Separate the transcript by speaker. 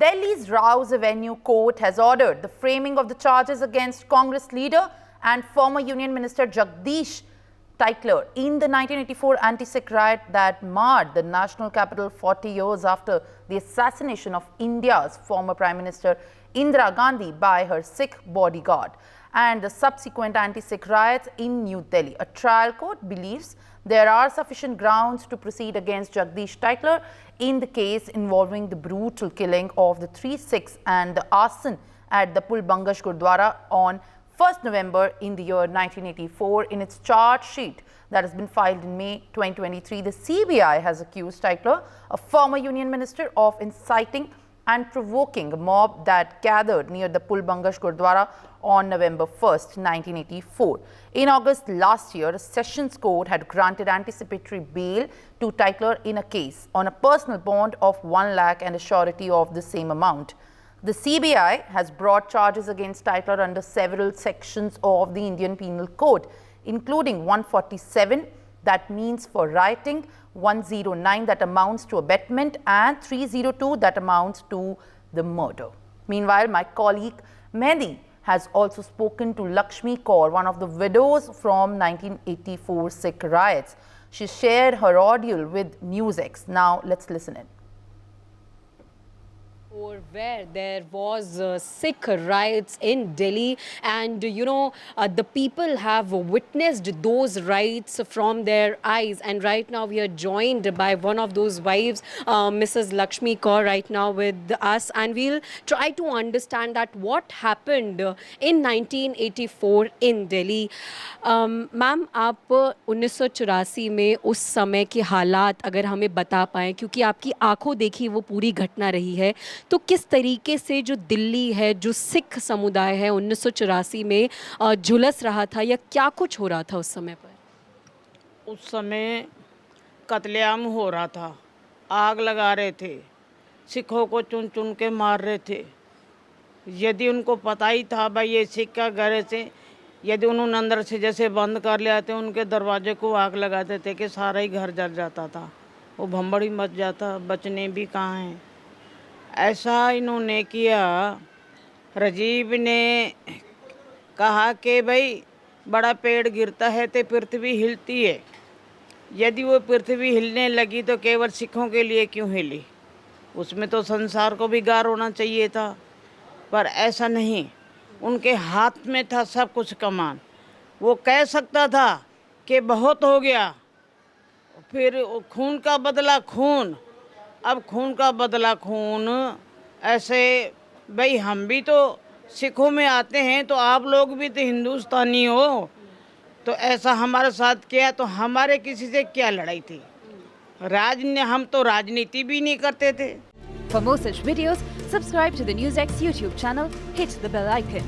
Speaker 1: Delhi's Rao's Avenue Court has ordered the framing of the charges against Congress leader and former Union Minister Jagdish Titler in the 1984 anti-Sikh riot that marred the national capital 40 years after the assassination of India's former Prime Minister Indira Gandhi by her Sikh bodyguard and the subsequent anti-Sikh riots in New Delhi. A trial court believes there are sufficient grounds to proceed against Jagdish Titler in the case involving the brutal killing of the 3 Sikhs and the arson at the Pul Bangash Gurdwara on 1st November in the year 1984. In its charge sheet that has been filed in May 2023, the CBI has accused Titler, a former Union Minister, of inciting and provoking a mob that gathered near the Pul Bangash Gurdwara on November 1st, 1984. In August last year, a Sessions Court had granted anticipatory bail to Titler in a case on a personal bond of 1 lakh and a surety of the same amount. The CBI has brought charges against Titler under several sections of the Indian Penal Code, including 147, that means for rioting, 109, that amounts to abetment, and 302, that amounts to the murder. Meanwhile, my colleague Mehdi has also spoken to Lakshmi Kaur, one of the widows from 1984 Sikh riots. She shared her audio with NewsX. Now, let's listen in.
Speaker 2: Where there was Sikh riots in Delhi, and the people have witnessed those riots from their eyes, and right now we are joined by one of those wives, Mrs. Lakshmi Kaur, right now with us, and we'll try to understand that what happened in 1984 in Delhi. Ma'am, आप 1984 में उस समय के हालात अगर हमें बता पाएं, क्योंकि आपकी आंखों देखी वो पूरी घटना रही है, तो किस तरीके से जो दिल्ली है, जो सिख समुदाय है 1984 में झुलस रहा था, या क्या कुछ हो रहा था उस समय पर?
Speaker 3: उस समय कत्लेआम हो रहा था, आग लगा रहे थे, सिखों को चुन चुन के मार रहे थे। यदि उनको पता ही था भाई ये सिख का घर है, से यदि उन्होंने अंदर से जैसे बंद कर लिया थे, उनके दरवाजे को आग लगाते थे कि सारा ही घर जल जाता था, वो भंबड़ी मच जाता, बचने भी कहाँ हैं। ऐसा इन्होंने किया। राजीव ने कहा कि भाई बड़ा पेड़ गिरता है तो पृथ्वी हिलती है, यदि वो पृथ्वी हिलने लगी तो केवल सिखों के लिए क्यों हिली, उसमें तो संसार को भी गार होना चाहिए था। पर ऐसा नहीं, उनके हाथ में था सब कुछ कमान। वो कह सकता था कि बहुत हो गया, फिर खून का बदला खून, अब खून का बदला खून। ऐसे भाई हम भी तो सिखों में आते हैं, तो आप लोग भी तो हिंदुस्तानी हो, तो ऐसा हमारे साथ किया, तो हमारे किसी से क्या लड़ाई थी। हम तो राजनीति भी नहीं करते थे।
Speaker 4: For more such videos, subscribe to the NewsX YouTube channel, hit the bell icon.